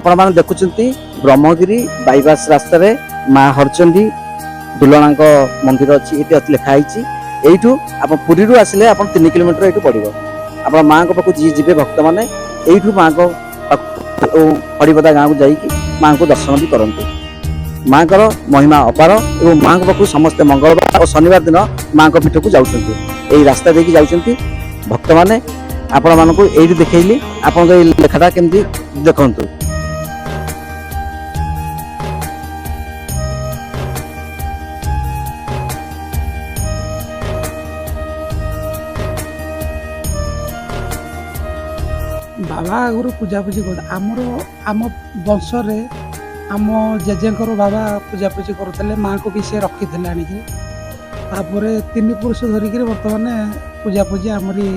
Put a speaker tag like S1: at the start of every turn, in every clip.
S1: आपण मैंने देखुं ब्रह्मगिरी बाईपास रास्त माँ हरचंडी दुलणा मंदिर अच्छी ये लिखाई यू आप पुरी आसिले आप 3 किलोमीटर यू पड़ो आप माँ पाक जी जी भक्त मैंने यू माँ को हरिपदा गाँव को जाकि माँ को दर्शन भी करते। माँ को महिमा अपार और माँ को पाक समस्ते मंगलवार और शनिवार दिन माँ को पीठ को जाऊँ रास्ता देखिए जाऊँ भक्त मैंने आपण मानक ये देखली आप लेखाटा केमती देखु।
S2: बाबा आगुरी पूजापूजी कर आम वंश आम जेजेंकर बाबा पूजापूजी करुले माँ को भी सी रखी थे आणिक 3 पुरुष धरिक बर्तमान पूजापूजी आमरी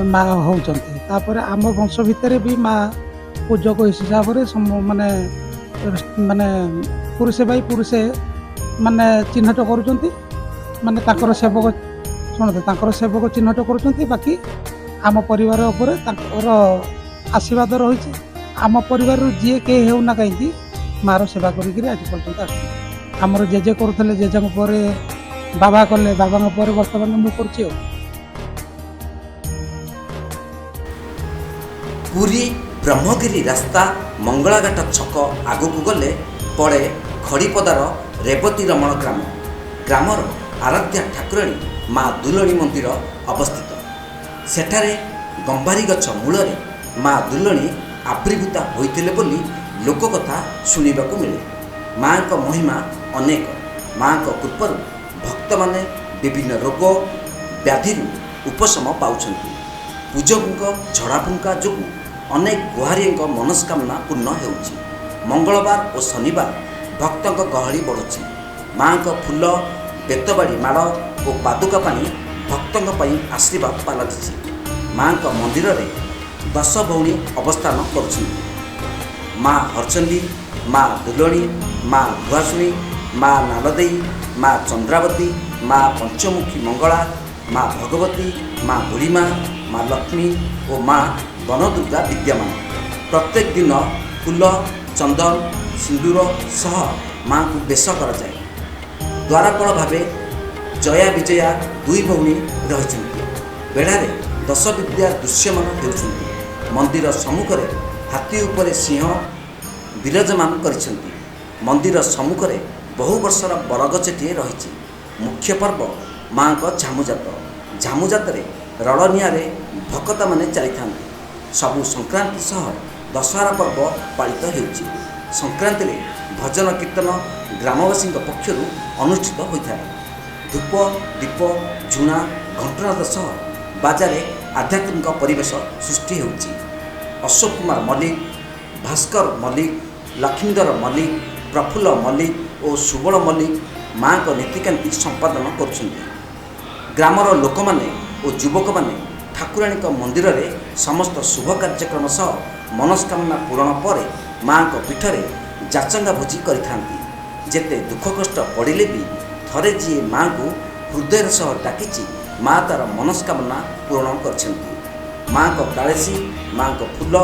S2: माँ होपर आम वंश भितर भी माँ पूजक हिसाब से माने माने पुरुषे बाई पुरुषे माने चिन्हट करुँच माने ताकर सेवक शुणते सेवक चिन्हट करुँच बाकी आम परिवार उपरे आशीर्वाद रही आम परिवार जी के होना कहीं मार सेवा करी आज पर्यटन आस आमर जेजे करुले जेजे बाबा कले बाबा बर्तमान मुझे करुँच।
S3: पुरी ब्रह्मगिरी रास्ता मंगलाघाट छक आगक गले पड़े खड़ीपदार रेवती रमण ग्रामर आराध्या ठाकुराणी माँ दुलणी मंदिर अवस्थित। सेठारे गंभारी गछ मूल माँ दुलणी आविर्भूता होइतिले बोली लोककथा शुणिबाकू मिले। माँ को महिमा अनेक। माँ को कृपारू भक्त माने विभिन्न रोग व्याधि उपशम पाउछन्ति। पूजकों झड़ाफुंका जो अनेक गुहारी मनस्कामना पूर्ण होउछि। मंगलवार और शनिवार भक्तों गहली बढ़ुछि। माँ को फूल बेतबाड़ी माड़ और पादुका पानी भक्तों आशीर्वाद पालटिछि। माँ को मंदिर रे 10 भौणी अवस्थान कर माँ हरचंडी माँ दुलणी माँ भुआशुणी माँ नालदेई माँ चंद्रावती माँ पंचमुखी मंगला माँ भगवती माँ बुढ़ीमा माँ लक्ष्मी और माँ वनदुर्गा विद्यमान। प्रत्येक दिन फूल चंदन सिंदूर सह माँ को बेश कर जाए। द्वारपाल भावे जया विजया 2 भौणी रही बेढ़ारे 10 विद्या दृश्यमान होउछन्ति। मंदिर सम्मुखरे हाथी उपरे सिंह विराजमान करिसेंति। मंदिर सम्मुखरे बहु वर्षर बरगछटिए रही। मुख्य पर्व माँ को झामुजात। झामुजात रणनिया भक्ता माने चली था। सबु संक्रांति सह दशहरा पर्व पालित होउछि। संक्रांति भजन कीर्तन ग्रामवासी पक्षर अनुष्ठित होता है। धूप दीप झुणा घंटनाद सह बाजारे आध्यात्मिक परिवेश सृष्टि होउछि। अशोक कुमार मल्लिक भास्कर मल्लिक लक्ष्मीधर मल्लिक प्रफुल्ल मल्लिक और सुबल मल्लिक माँ को नीतिकांति संपादन करुछन्ति। ग्रामर लोक माने और युवक माने ठाकुराणी मंदिर रे समस्त शुभ कार्यक्रम सह मनस्कामना पूरण पर माँ को पीठरे जाचंगा भोजी करिथांती। जेते दुख कष्ट पड़िले भी थरे जी माँ को हृदय सह डाकिची माँ तार मनस्कामना पूरण करछन्ति। माँ को कालेसी माँ को फूल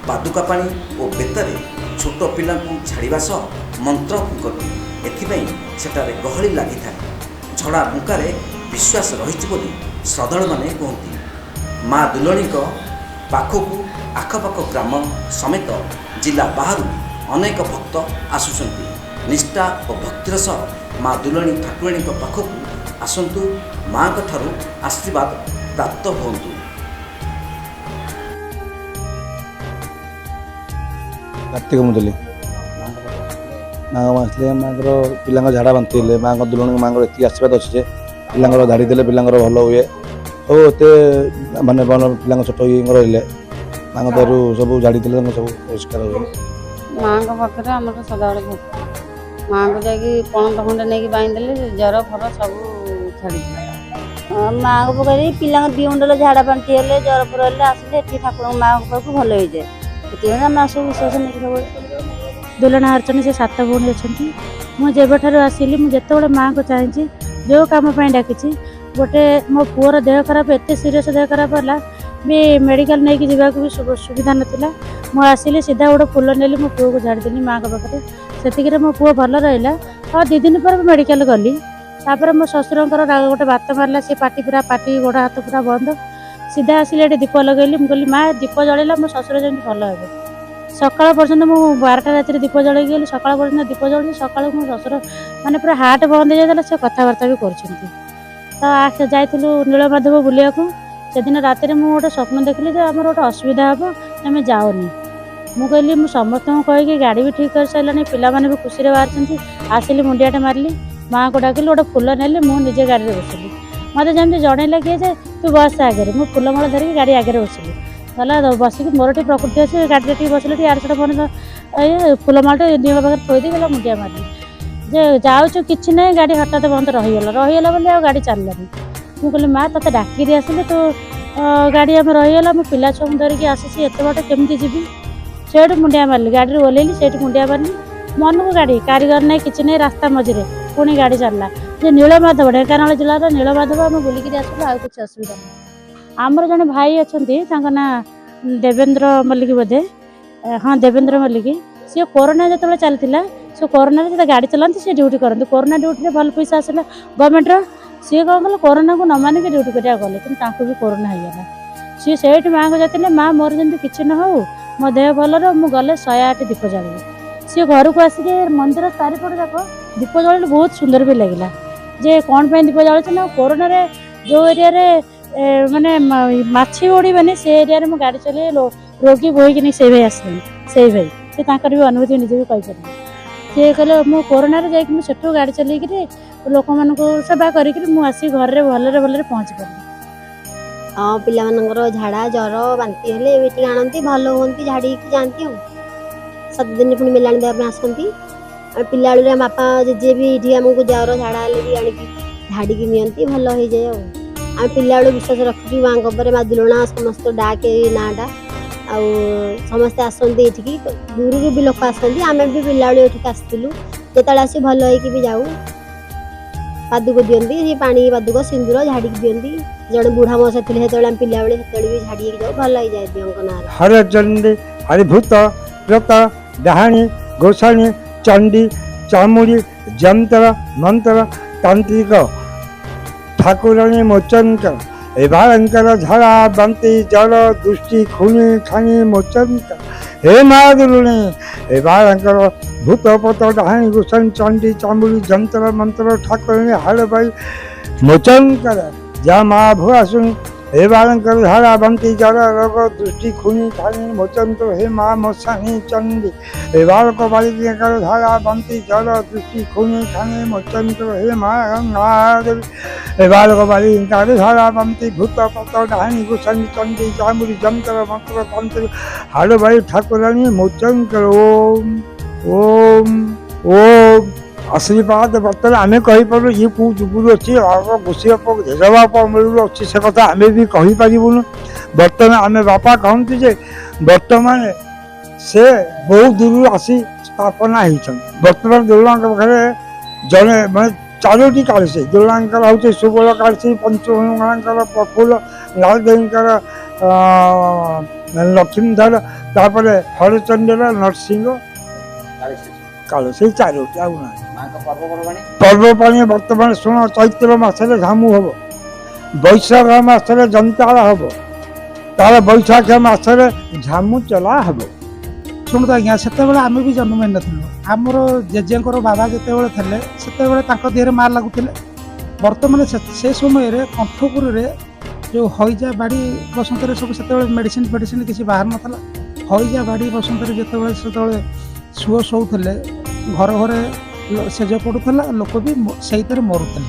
S3: पादुका पानी और बेतरे छोट पिला छाड़ा सह मंत्र फुंकती। एथिपाई सेठारे गहली लगी था। झड़ा फुंकारे विश्वास रही बोली श्रद्धालु माने कहती। माँ दुलणी पाखकू आखपाख ग्राम समेत जिला बाहर अनेक भक्त आसुचंती। निष्ठा और भक्तिर सह माँ दुलणी ठाकुराणी पाखकू आसंतु माँ ठारू आशीर्वाद प्राप्त होंतु।
S4: कार्तिक मुदली माँ आसले माँ पिला झाड़ा बांति माँ दुलणी माँ ये आशीर्वाद अच्छे पिला झाड़ी देले पिला भल हुए सब एत मानने पिला छोट ये रही माँ तरह सब झाड़ी देले सब परिष्कार हुए।
S5: माँ पाखे आम सदाबले भक्त माँ को जाकि पणत खंडे नहीं बांधिदेले जर फर सब छाड़ी माँ को पकड़ पिला 2 मुंडल झाड़ा बांति हेले जर फर हेले आसिले ठाकुर माँ पाक भल हो जाए। सब विश्वास नहीं सब
S6: दुलना अर्चना से 7 भौणी अच्छी। मुझे जेबठार आसिली मुझे माँ को चाहिए जो कम डाकी गोटे मो पुअर देह खराब एत सीरीयस देह खराब है ବି ମେଡ଼ିକାଲ ନେଇକି ଯିବାକୁ ବି ସୁବିଧା ନଥିଲା। ମୁଁ ଆସିଲି ସିଧା ଗୋଟେ ଫୁଲ ନେଲି ମୋ ପୁଅକୁ ଝାଡ଼ିଦେଲି ମାଆଙ୍କ ପାଖରେ। ସେତିକିରେ ମୋ ପୁଅ ଭଲ ରହିଲା। ଆଉ 2 ଦିନ ପରେ ମେଡ଼ିକାଲ ଗଲି। ତାପରେ ମୋ ଶ୍ୱଶୁରଙ୍କର ଗୋଟେ ବାତ ମାରିଲା, ସେ ପାଟି ଗୋଡ଼ ହାତ ପୁରା ବନ୍ଦ। ସିଧା ଆସିଲି ଏଠି ଦୀପ ଲଗେଇଲି। ମୁଁ କହିଲି ମା ଦୀପ ଜଳେଇଲା ମୋ ଶ୍ୱଶୁର ଯେମିତି ଭଲ ହେବେ। ସକାଳ ପର୍ଯ୍ୟନ୍ତ ମୁଁ 12ଟା ରାତିରେ ଦୀପ ଜଳେଇକି ଗଲି। ସକାଳ ପର୍ଯ୍ୟନ୍ତ ଦୀପ ଜଳୁଛି। ସକାଳୁ ମୋ ଶ୍ୱଶୁର ମାନେ ପୁରା ହାର୍ଟ ବନ୍ଦ ହେଇଯାଇଥିଲା, ସେ କଥାବାର୍ତ୍ତା ବି କରୁଛନ୍ତି। ତ ଯାଇଥିଲୁ ନୀଳମାଧବ ବୁଲିବାକୁ। ସେଦିନ ରାତିରେ ମୁଁ ଗୋଟେ ସ୍ୱପ୍ନ ଦେଖିଲି ଯେ ଆମର ଗୋଟେ ଅସୁବିଧା ହେବ, ଆମେ ଯାଉନି। ମୁଁ କହିଲି ମୁଁ ସମସ୍ତଙ୍କୁ କହିକି ଗାଡ଼ି ବି ଠିକ୍ କରିସାରିଲାଣି, ପିଲାମାନେ ବି ଖୁସିରେ ବାହାରିଛନ୍ତି। ଆସିଲି ମୁଣ୍ଡିଆଟେ ମାରିଲି, ମାଆଙ୍କୁ ଡାକିଲି, ଗୋଟେ ଫୁଲ ନେଲି, ମୁଁ ନିଜେ ଗାଡ଼ିରେ ବସିଲି। ମୋତେ ଯେମିତି ଜଣେଇଲା କିଏ ଯେ ତୁ ବସ ଆଗରେ। ମୁଁ ଫୁଲମାଳ ଧରିକି ଗାଡ଼ି ଆଗରେ ବସିଲି। ଗଲା ବସିକି ମୋର ଟିକେ ପ୍ରକୃତି ଅଛି, ଗାଡ଼ିରେ ଟିକେ ବସିଲି, ଟିକେ ଆଡ଼େ ସାଡ଼େ ମନେ ଫୁଲମାଳଟେ ଦିଅଙ୍କ ପାଖରେ ଥୋଇଦେଇ ଗଲା ମୁଣ୍ଡିଆ ମାରିଲି ଯେ ଯାଉଛୁ କିଛି ନାହିଁ। ଗାଡ଼ି ହଠାତ୍ ବନ୍ଦ ରହିଗଲା ବୋଲି ଆଉ ଗାଡ଼ି ଚାଲିଲାନି। ମୁଁ କହିଲି ମା ତୋତେ ଡାକିରି ଆସିଲି, ତୁ ଗାଡ଼ି ଆମେ ରହିଗଲା, ମୁଁ ପିଲା ଛୁଆଙ୍କୁ ଧରିକି ଆସିଛି, ଏତେ ବାଟ କେମିତି ଯିବି। ସେଇଠୁ ମୁଣ୍ଡିଆ ମାରିଲି, ଗାଡ଼ିରୁ ଓହ୍ଲେଇଲି, ସେଇଠୁ ମୁଣ୍ଡିଆ ମାରିଲି। ମନକୁ ଗାଡ଼ି, କାରିଗର ନାହିଁ କିଛି ନାହିଁ, ରାସ୍ତା ମଝିରେ ପୁଣି ଗାଡ଼ି ଚାଲିଲା ଯେ ନୀଳମାଧବ, ଢେଙ୍କାନାଳ ଜିଲ୍ଲାର ନୀଳମାଧବ। ଆମେ ବୁଲିକିରି ଆସିଲୁ, ଆଉ କିଛି ଅସୁବିଧା ନାହିଁ। ଆମର ଜଣେ ଭାଇ ଅଛନ୍ତି, ତାଙ୍କ ନାଁ ଦେବେନ୍ଦ୍ର ମଲ୍ଲିକ ବୋଧେ, ହଁ ଦେବେନ୍ଦ୍ର ମଲ୍ଲିକ। ସିଏ କରୋନା ଯେତେବେଳେ ଚାଲିଥିଲା, ସେ କରୋନାରେ ଯେତେ ଗାଡ଼ି ଚଲାନ୍ତି, ସେ ଡ୍ୟୁଟି କରନ୍ତି। କରୋନା ଡ୍ୟୁଟିରେ ଭଲ ପଇସା ଆସିଲା ଗଭର୍ଣ୍ଣମେଣ୍ଟର। ସିଏ କ'ଣ କଲେ, କରୋନାକୁ ନ ମାନିକି ଡ୍ୟୁଟି କରିବାକୁ ଗଲେ, କିନ୍ତୁ ତାଙ୍କୁ ବି କରୋନା ହେଇଗଲା। ସିଏ ସେଇଠି ମାଆଙ୍କୁ ଯାଇଥିଲେ, ମା ମୋର ଯେମିତି କିଛି ନ ହଉ, ମୋ ଦେହ ଭଲ ରହୁ, ମୁଁ ଗଲେ 108 ଦୀପ ଜାଳିବି। ସିଏ ଘରକୁ ଆସିକି ମନ୍ଦିର ଚାରିପଟ ଯାକ ଦୀପ ଜଳିଲେ, ବହୁତ ସୁନ୍ଦର ବି ଲାଗିଲା। ଯେ କ'ଣ ପାଇଁ ଦୀପ ଜାଳୁଛି ନା, କରୋନାରେ ଯେଉଁ ଏରିଆରେ ମାନେ ମାଛି ଉଡ଼ିବେନି, ସେ ଏରିଆରେ ମୁଁ ଗାଡ଼ି ଚଲେଇ ରୋଗୀ ବୋହିକି ନେଇ ସେଇ ଭାଇ ଆସିଲେଣି। ସେଇ ଭାଇ ସେ ତାଙ୍କର ବି ଅନୁଭୂତି ନିଜେ ବି କହିପାରିବେ। ସିଏ କହିଲେ ମୁଁ କରୋନାରେ ଯାଇକି ମୁଁ ସେଠୁ ଗାଡ଼ି ଚଲେଇକିରି ଲୋକମାନଙ୍କୁ ସେବା କରିକିରି ମୁଁ ଆସିକି ଘରେ ଭଲରେ ପହଞ୍ଚି ପାରିଲି।
S7: ହଁ, ପିଲାମାନଙ୍କର ଝାଡ଼ା ଜ୍ୱର ବାନ୍ତି ହେଲେ ଏଠିକି ଆଣନ୍ତି, ଭଲ ହୁଅନ୍ତି, ଝାଡ଼ିକି ଯାଆନ୍ତି। ଆଉ 7 ଦିନ ପୁଣି ମେଲାଣି ଦେବା ପାଇଁ ଆସନ୍ତି। ଆଉ ପିଲାବେଳୁ ଆମ ବାପା ଜେଜେ ବି ଏଠି ଆମକୁ ଜ୍ୱର ଝାଡ଼ା ହେଲେ ବି ଆଣିକି ଝାଡ଼ିକି ନିଅନ୍ତି, ଭଲ ହେଇଯାଏ। ଆଉ ଆମେ ପିଲାବେଳୁ ବିଶ୍ୱାସ ରଖିଛୁ ମାଆଙ୍କ ଉପରେ, ମା ଦୁଲଣା ସମସ୍ତ ଡାକେ ଏଇ ନାଁଟା। ଆଉ ସମସ୍ତେ ଆସନ୍ତି ଏଠିକି, ଦୂରରୁ ବି ଲୋକ ଆସନ୍ତି। ଆମେ ବି ପିଲାବେଳୁ ଏଠିକି ଆସିଥିଲୁ, ଯେତେବେଳେ ଆସି ଭଲ ହେଇକି ବି ଯାଉ। ପାଦୁକ ଦିଅନ୍ତି, ସେ ପାଣି ପାଦୁକ ସିନ୍ଦୁର ଝାଡ଼ିକି ଦିଅନ୍ତି। ଜଣେ ବୁଢ଼ା ମଉସା ଥିଲେ ସେତେବେଳେ ଆମେ ପିଲାବେଳେ, ସେତେବେଳେ ବି ଝାଡ଼ି ହେଇକି ଯାଉ, ଭଲ ହେଇଯାଏ ଦିଅଙ୍କ ନାଁରେ।
S8: ହରଚଣ୍ଡୀ, ହରିଭୂତ, ପ୍ରେତ, ଡାହାଣୀ, ଗୋସାଣୀ, ଚଣ୍ଡୀ, ଚାମୁଡ଼ି, ଯନ୍ତ୍ର ମନ୍ତ୍ର, ତାନ୍ତ୍ରିକ, ଠାକୁରାଣୀ ମୋଚନଙ୍କର, ଏବାରଙ୍କର ଝାଡ଼ା ବାନ୍ତି ଜଳ ଦୃଷ୍ଟି ଖୁଣି ଖାଣି ମୋଚନଙ୍କର, ହେ ମା ଦୁଲୁଣୀ ଏବାରଙ୍କର ଭୂତ ପତ ଡାହାଣୀ ଗୋସାଣୀ ଚଣ୍ଡୀ ଚାମୁଡ଼ି ଯନ୍ତ୍ର ମନ୍ତ୍ର ଠାକୁରାଣୀ ହାଡ଼ବାଇ ମୋଚନଙ୍କର, ଯା ମା ଭୁଆସୁଣୀ ଏବାରଙ୍କର ଝାଡ଼ା ବାନ୍ତି ଜଳ ରୋଗ ଦୃଷ୍ଟି ଖୁଣି ଖାଣି ମୋଚନଙ୍କର, ହେ ମା ମଶାଣୀ ଚଣ୍ଡୀ ଏବାରକ ବାଳିକାଙ୍କର ଝାଡ଼ା ବାନ୍ତି ଜଳ ଦୃଷ୍ଟି ଖୁଣି ଖାଣି ମୋଚନଙ୍କର, ହେ ମା ଗଙ୍ଗାଦେବୀ ଏବାରକ ବାଳିକାଙ୍କର ଝାଡ଼ା ବାନ୍ତି ଭୂତ ପତ ଡାହାଣୀ ଗୋସାଣୀ ଚଣ୍ଡୀ ଚାମୁଡ଼ି ଯନ୍ତ୍ର ମନ୍ତ୍ର ତାନ୍ତ୍ରିକ ହାଡ଼ବାଇ ଠାକୁରାଣୀ ମୋଚନଙ୍କର। ଓମ୍ ଓମ୍ ଓମ୍ ଆଶୀର୍ବାଦ। ବର୍ତ୍ତମାନ ଆମେ କହିପାରୁ ଇଏ କେଉଁ ଯୁଗରୁ ଅଛି, ଘୋଷି ବାପ ଘେର ବାପ ଅମଳରୁ ଅଛି, ସେ କଥା ଆମେ ବି କହିପାରିବୁନୁ। ବର୍ତ୍ତମାନ ଆମେ ବାପା କହନ୍ତି ଯେ ବର୍ତ୍ତମାନ ସେ ବହୁ ଦୂରରୁ ଆସି ସ୍ଥାପନା ହେଇଛନ୍ତି। ବର୍ତ୍ତମାନ ଦୁର୍ଗାଙ୍କ ପାଖରେ ଜଣେ ମାନେ 4ଟି କାଳିଶୀ, ଦୁର୍ଗାଙ୍କର ହେଉଛି ସୁବଳ କାଳିଶୀ, ପଞ୍ଚମଙ୍ଗଳାଙ୍କର ପ୍ରଫୁଲ୍ଲ, ନାଳଦେବୀଙ୍କର ଲକ୍ଷ୍ମୀଧର, ତାପରେ ହରଚଣ୍ଡୀର ନରସିଂହ କାଳ, ସେଇ 4ଟି ଆଉ ନାହିଁ। ପର୍ବପର୍ବାଣି ବର୍ତ୍ତମାନ ଶୁଣ, ଚୈତ୍ର ମାସରେ ଝାମୁ ହବ, ବୈଶାଖ ମାସରେ ଜନ୍ତାଳ ହବ, ତାର ବୈଶାଖ ମାସରେ ଝାମୁ ଚଲା ହବ।
S2: ଶୁଣନ୍ତୁ ଆଜ୍ଞା, ସେତେବେଳେ ଆମେ ବି ଜନ୍ମ ହେଇନଥିଲୁ। ଆମର ଜେଜେଙ୍କର ବାବା ଯେତେବେଳେ ଥିଲେ, ସେତେବେଳେ ତାଙ୍କ ଦେହରେ ମାର ଲାଗୁଥିଲେ। ବର୍ତ୍ତମାନ ସେ ସମୟରେ କଣ୍ଠପୁରରେ ଯେଉଁ ହଇଜା ବାଡ଼ି ବସନ୍ତରେ ସବୁ, ସେତେବେଳେ ମେଡ଼ିସିନ କିଛି ବାହାର ନଥିଲା। ହଇଜା ବାଡ଼ି ବସନ୍ତରେ ଯେତେବେଳେ ସୁଅ ଶୋଉଥିଲେ, ଘରେ ଘରେ ସେଜ ପଡ଼ୁଥିଲା, ଲୋକ ବି ସେଇଥିରେ ମରୁଥିଲେ,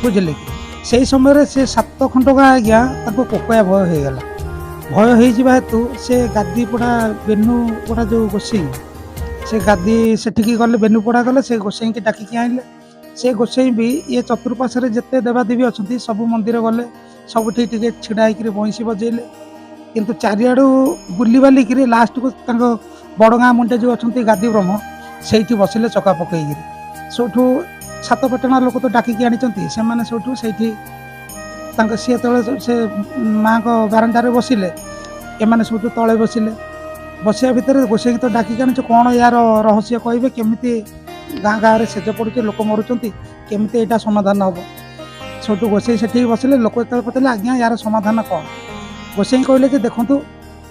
S2: ବୁଝିଲେ କି। ସେଇ ସମୟରେ ସେ 7 ଖଣ୍ଡକ ଆଜ୍ଞା ତାଙ୍କୁ କୋକୟା ଭୟ ହେଇଗଲା। ଭୟ ହେଇଯିବା ହେତୁ ସେ ଗାଦି ପୋଡ଼ା ବେନୁ ପୋଡ଼ା ଯେଉଁ ଗୋସେଇ, ସେ ଗାଦି ସେଠିକି ଗଲେ, ବେନୁ ପୋଡ଼ା ଗଲେ, ସେ ଗୋସେଇଁକି ଡାକିକି ଆଣିଲେ। ସେ ଗୋସେଇଁ ବି ଇଏ ଚତୁଃପାର୍ଶ୍ୱରେ ଯେତେ ଦେବାଦେବୀ ଅଛନ୍ତି ସବୁ ମନ୍ଦିର ଗଲେ, ସବୁଠି ଟିକେ ଛିଡ଼ା ହେଇକିରି ବଇଁଶୀ ବଜେଇଲେ। କିନ୍ତୁ ଚାରିଆଡ଼ୁ ବୁଲିବାଲିକିରି ଲାଷ୍ଟକୁ ତାଙ୍କ ବଡ଼ ଗାଁ ମୁଣ୍ଡେ ଯେଉଁ ଅଛନ୍ତି ଗାଦି ବ୍ରହ୍ମ, ସେଇଠି ବସିଲେ ଚକା ପକେଇକିରି। ସେଇଠୁ 7 ପାଟଣା ଲୋକ ତ ଡାକିକି ଆଣିଛନ୍ତି, ସେମାନେ ସେଇଠୁ ସେଇଠି ତାଙ୍କ ସିଏ ଯେତେବେଳେ ସେ ମାଆଙ୍କ ବାରଣ୍ଡାରେ ବସିଲେ, ଏମାନେ ସବୁ ତଳେ ବସିଲେ। ବସିବା ଭିତରେ ଗୋସାଇଁକି ତ ଡାକିକି ଆଣିଛୁ, କ'ଣ ୟାର ରହସ୍ୟ କହିବେ, କେମିତି ଗାଁରେ ସେଜ ପଡ଼ୁଛି, ଲୋକ ମରୁଛନ୍ତି, କେମିତି ଏଇଟା ସମାଧାନ ହେବ। ସେଠୁ ଗୋସାଇଁ ସେଠିକି ବସିଲେ। ଲୋକ ଯେତେବେଳେ ପଚାରିଲେ ଆଜ୍ଞା ୟାର ସମାଧାନ କ'ଣ, ଗୋସାଇଁ କହିଲେ ଯେ ଦେଖନ୍ତୁ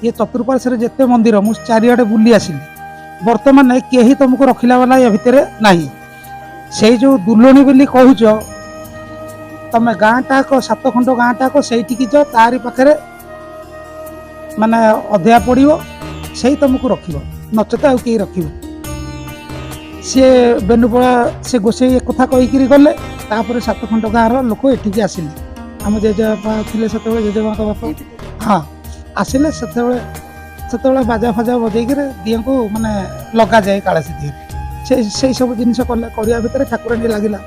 S2: ଇଏ ଚତୁଃପାର୍ଶ୍ୱରେ ଯେତେ ମନ୍ଦିର ମୁଁ ଚାରିଆଡ଼େ ବୁଲି ଆସିଲି, ବର୍ତ୍ତମାନ କେହି ତୁମକୁ ରଖିଲା ବାଲା ଏ ଭିତରେ ନାହିଁ। ସେଇ ଯେଉଁ ଦୁଲଣୀ ବୋଲି କହୁଛ, ତମେ ଗାଁଟାକ 7 ଖଣ୍ଡ ଗାଁଟାକ ସେଇଠିକି ଯାଅ, ତାରି ପାଖରେ ମାନେ ଅଧିଆ ପଡ଼ିବ, ସେଇ ତୁମକୁ ରଖିବ, ନଚେତ ଆଉ କେହି ରଖିବ। ସିଏ ବେନୁପଡ଼ା ସେ ଗୋସାଇଁ ଏକଥା କହିକିରି ଗଲେ। ତାପରେ 7 ଖଣ୍ଡ ଗାଁର ଲୋକ ଏଠିକି ଆସିଲେ। ଆମ ଜେଜେବାପା ଥିଲେ ସେତେବେଳେ, ଜେଜେବାଙ୍କ ବାପା, ହଁ ଆସିଲେ। ସେତେବେଳେ ବାଜା ଫାଜା ବଜେଇକିରି ଦିଅଙ୍କୁ ମାନେ ଲଗାଯାଏ କାଳସୀ ଦିହରେ। ସେଇ ସବୁ ଜିନିଷ କରିବା ଭିତରେ ଠାକୁରାଣୀ ଲାଗିଲା।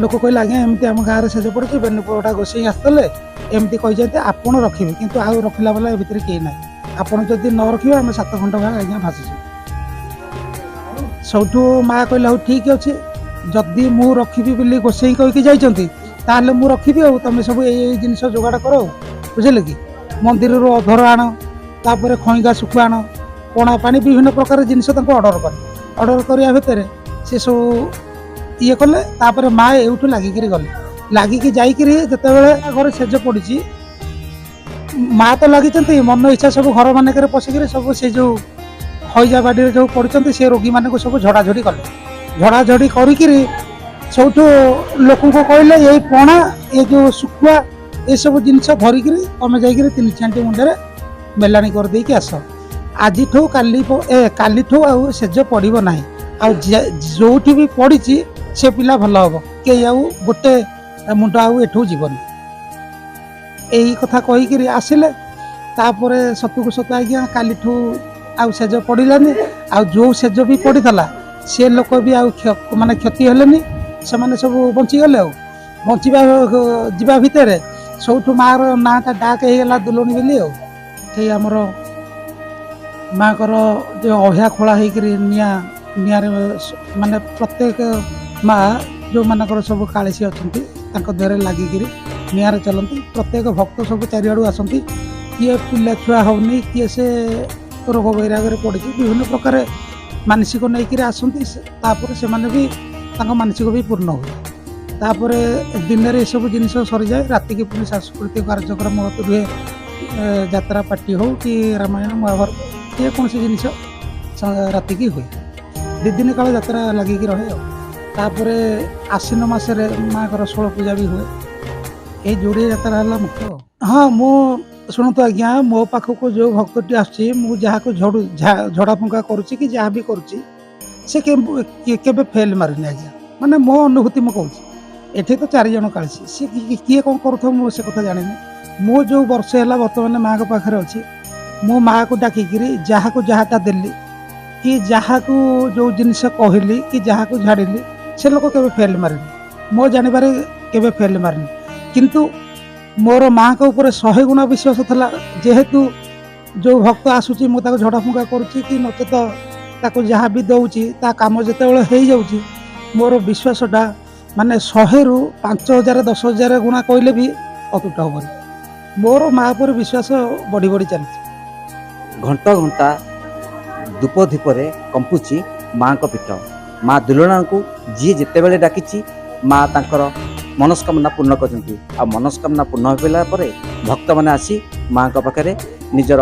S2: ଲୋକ କହିଲେ ଆଜ୍ଞା ଏମିତି ଆମ ଗାଁରେ ସେଜ ପଡ଼ିଛି, ବେନୁପଡ଼ା ଗୋସାଇଁ ଆସିଥିଲେ, ଏମିତି କହିଛନ୍ତି ଆପଣ ରଖିବେ, କିନ୍ତୁ ଆଉ ରଖିଲା ବାଲା ଏ ଭିତରେ କେହି ନାହିଁ। ଆପଣ ଯଦି ନ ରଖିବେ ଆମେ 7 ଖଣ୍ଡ ଗାଁ ଆଜ୍ଞା ଭାସିଛୁ। ସେଇଠୁ ମା କହିଲେ ହଉ ଠିକ୍ ଅଛି, ଯଦି ମୁଁ ରଖିବି ବୋଲି ଗୋସାଇଁ କହିକି ଯାଇଛନ୍ତି ତାହେଲେ ମୁଁ ରଖିବି। ଆଉ ତମେ ସବୁ ଏଇ ଜିନିଷ ଯୋଗାଡ଼ କର, ଆଉ ବୁଝିଲେ କି। ମନ୍ଦିରରୁ ଅଧର ଆଣ, ତାପରେ ଖଇଙ୍ଗା ଶୁଖୁ ଆଣ, ପଣା ପାଣି, ବିଭିନ୍ନ ପ୍ରକାର ଜିନିଷ ତାଙ୍କୁ ଅର୍ଡ଼ର କରେ। ଅର୍ଡ଼ର କରିବା ଭିତରେ ସେ ସବୁ ଇଏ କଲେ। ତାପରେ ମା ଏଇଠୁ ଲାଗିକିରି ଗଲେ। ଲାଗିକି ଯାଇକିରି ଯେତେବେଳେ ଘରେ ସେଜ ପଡ଼ିଛି, ମା ତ ଲାଗିଛନ୍ତି ମନ ଇଚ୍ଛା ସବୁ ଘର ମାନଙ୍କରେ ପଶିକିରି ସବୁ ସେ ଯେଉଁ ହଇଜା ବାଡ଼ିରେ ଯେଉଁ ପଡ଼ିଛନ୍ତି ସେ ରୋଗୀମାନଙ୍କୁ ସବୁ ଝଡ଼ାଝଡ଼ି କଲେ। ଝଡ଼ାଝଡ଼ି କରିକିରି ସବୁଠୁ ଲୋକଙ୍କୁ କହିଲେ ଏଇ ପଣା, ଏ ଯେଉଁ ଶୁଖୁଆ, ଏସବୁ ଜିନିଷ ଧରିକିରି ତମେ ଯାଇକିରି 3 ଚାଣ୍ଡି ମୁଣ୍ଡରେ ମେଲାଣି କରିଦେଇକି ଆସ। ଆଜିଠୁ କାଲିଠୁ ଆଉ ସେଜ ପଡ଼ିବ ନାହିଁ। ଆଉ ଯେଉଁଠି ବି ପଡ଼ିଛି ସେ ପିଲା ଭଲ ହେବ, କେହି ଆଉ ଗୋଟେ ମୁଣ୍ଡ ଆଉ ଏଠୁ ଯିବନି। ଏଇ କଥା କହିକିରି ଆସିଲେ। ତାପରେ ସତକୁ ସତ ଆଜ୍ଞା କାଲିଠୁ ଆଉ ସେଜ ପଡ଼ିଲାନି। ଆଉ ଯେଉଁ ସେଜ ବି ପଡ଼ିଥିଲା ସେ ଲୋକ ବି ଆଉ ମାନେ କ୍ଷତି ହେଲେନି, ସେମାନେ ସବୁ ବଞ୍ଚିଗଲେ। ଆଉ ଯିବା ଭିତରେ ସବୁଠୁ ମାଆର ନାଁଟା ଡାକ ହେଇଗଲା ଦୁଲଣୀ ବୋଲି। ଆଉ ଏଇ ଆମର ମାଆଙ୍କର ଯେଉଁ ଅହ୍ୟା ଖୋଳା ହେଇକିରି ନିଆଁରେ ମାନେ ପ୍ରତ୍ୟେକ ମା ଯେଉଁମାନଙ୍କର ସବୁ କାଳିସୀ ଅଛନ୍ତି ତାଙ୍କ ଦେହରେ ଲାଗିକିରି ନିଆଁରେ ଚାଲନ୍ତି। ପ୍ରତ୍ୟେକ ଭକ୍ତ ସବୁ ଚାରିଆଡ଼ୁ ଆସନ୍ତି। କିଏ ପିଲା ଛୁଆ ହେଉନି, କିଏ ସେ ରୋଗ ବୈରାଗରେ ପଡ଼ିଛି, ବିଭିନ୍ନ ପ୍ରକାର ମାନସିକ ନେଇକିରି ଆସନ୍ତି। ତାପରେ ସେମାନେ ବି ତାଙ୍କ ମାନସିକ ବି ପୂର୍ଣ୍ଣ ହୁଏ। ତାପରେ ଦିନରେ ଏସବୁ ଜିନିଷ ସରିଯାଏ। ରାତିକି ପୁଣି ସାଂସ୍କୃତିକ କାର୍ଯ୍ୟକ୍ରମ ରୁହେ, ଯାତ୍ରା ପାର୍ଟି ହେଉ କି ରାମାୟଣ ମହାଭାରତ ଯେକୌଣସି ଜିନିଷ ରାତିକି ହୁଏ। 2 ଦିନ କାଳ ଯାତ୍ରା ଲାଗିକି ରହେ। ଆଉ ତାପରେ ଆଶ୍ୱିନ ମାସରେ ମାଆଙ୍କର 16 ପୂଜା ବି ହୁଏ। ଏଇ ଯୋଡ଼ିଏ ଯାତ୍ରା ହେଲା ମୁଖ୍ୟ। ହଁ, ମୁଁ ଶୁଣନ୍ତୁ ଆଜ୍ଞା, ମୋ ପାଖକୁ ଯେଉଁ ଭକ୍ତଟି ଆସୁଛି, ମୁଁ ଯାହାକୁ ଝଡ଼ା ଫୁଙ୍କା କରୁଛି କି ଯାହା ବି କରୁଛି, ସେ କେବେ ଫେଲ୍ ମାରିନି ଆଜ୍ଞା। ମାନେ ମୋ ଅନୁଭୂତି ମୁଁ କହୁଛି। ଏଠି ତ 4 ଜଣ କାଳିସୀ, ସେ କିଏ କ'ଣ କରୁଥିବ ମୁଁ ସେ କଥା ଜାଣିନି। ମୁଁ ଯେଉଁ ବର୍ଷେ ହେଲା ବର୍ତ୍ତମାନ ମାଆଙ୍କ ପାଖରେ ଅଛି, ମୁଁ ମାଆକୁ ଡାକିକିରି ଯାହାକୁ ଯାହାଟା ଦେଲି କି ଯାହାକୁ ଯେଉଁ ଜିନିଷ କହିଲି କି ଯାହାକୁ ଝାଡ଼ିଲି, ସେ ଲୋକ କେବେ ଫେଲ୍ ମାରିନି। ମୋ ଜାଣିବାରେ କେବେ ଫେଲ୍ ମାରିନି। କିନ୍ତୁ ମୋର ମାଆଙ୍କ ଉପରେ 100 ଗୁଣ ବିଶ୍ୱାସ ଥିଲା। ଯେହେତୁ ଯେଉଁ ଭକ୍ତ ଆସୁଛି ମୁଁ ତାକୁ ଝଡ଼ା ଫୁଙ୍କା କରୁଛି କି ନଚେତ ତାକୁ ଯାହା ବି ଦେଉଛି, ତା କାମ ଯେତେବେଳେ ହେଇଯାଉଛି, ମୋର ବିଶ୍ୱାସଟା ମାନେ 100ରୁ 5000 10,000 ଗୁଣା କହିଲେ ବି ଅତୁଟ ହେବନି। ମୋର ମାଆ ଉପରେ ବିଶ୍ୱାସ ବଢ଼ି ବଢ଼ି ଚାଲିଛି।
S3: ଘଣ୍ଟ ଘଣ୍ଟା ଧୂପ ଧୀପରେ କମ୍ପୁଛି ମାଆଙ୍କ ପୀଠ। ମା ଦୁଲଣାଙ୍କୁ ଯିଏ ଯେତେବେଳେ ଡାକିଛି ମା ତାଙ୍କର ମନସ୍କାମନା ପୂର୍ଣ୍ଣ କରିଛନ୍ତି। ଆଉ ମନସ୍କାମନା ପୂର୍ଣ୍ଣ ହେଲା ପରେ ଭକ୍ତମାନେ ଆସି ମାଆଙ୍କ ପାଖରେ ନିଜର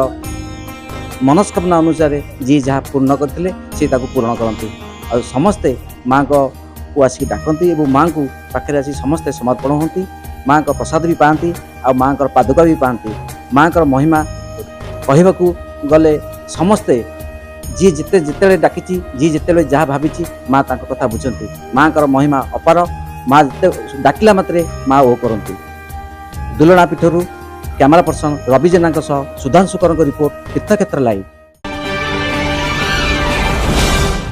S3: ମନସ୍କାମନା ଅନୁସାରେ ଯିଏ ଯାହା ପୂର୍ଣ୍ଣ କରିଥିଲେ ସେ ତାକୁ ପୂରଣ କରନ୍ତି। ଆଉ ସମସ୍ତେ ମାଆଙ୍କୁ ଆସିକି ଡାକନ୍ତି ଏବଂ ମାଆଙ୍କୁ ପାଖରେ ଆସି ସମସ୍ତେ ସମର୍ପଣ ହୁଅନ୍ତି। ମାଆଙ୍କ ପ୍ରସାଦ ବି ପାଆନ୍ତି, ଆଉ ମାଆଙ୍କର ପାଦୁକା ବି ପାଆନ୍ତି। ମାଆଙ୍କର ମହିମା କହିବାକୁ ଗଲେ ସମସ୍ତେ ଯିଏ ଯେତେବେଳେ ଡାକିଛି, ଯିଏ ଯେତେବେଳେ ଯାହା ଭାବିଛି, ମା ତାଙ୍କ କଥା ବୁଝନ୍ତି। ମାଆଙ୍କର ମହିମା ଅପାର। ମା ଯେତେ ଡାକିଲା ମାତ୍ରେ ମା ଓ କରନ୍ତି। ଦୁଲଣା ପୀଠରୁ କ୍ୟାମେରା ପର୍ସନ ରବି ଜେନାଙ୍କ ସହ ସୁଧାଂଶୁ କରଙ୍କ ରିପୋର୍ଟ, ତୀର୍ଥକ୍ଷେତ୍ର ଲାଇଭ୍।